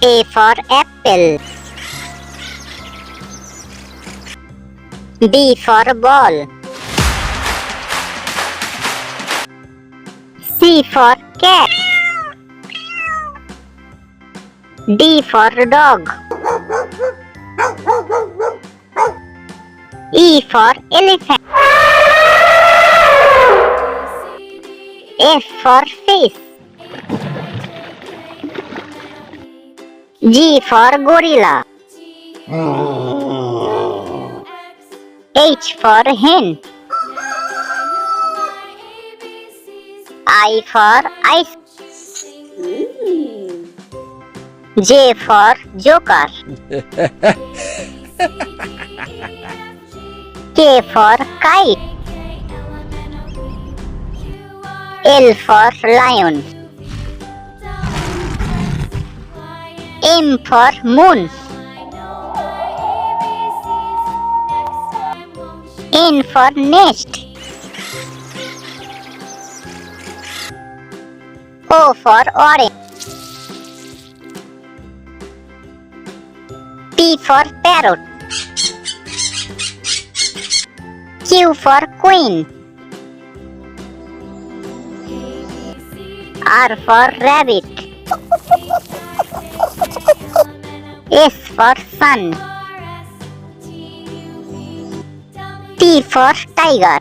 A for apple. B for ball. C for cat. D for dog. E for elephant. F for fish. G for gorilla. H for hen. I for ice. J for joker. K for kite. L for lion. M for moon. N for nest. O for orange. P for parrot. Q for queen. R for rabbit. S for sun. T for tiger.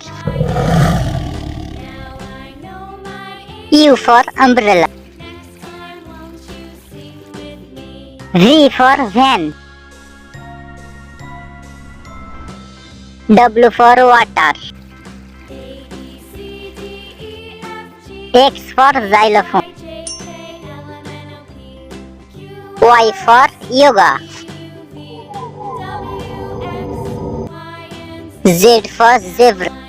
U for umbrella. V for van. W for water. X for xylophone. Y for yoga. Z for zebra.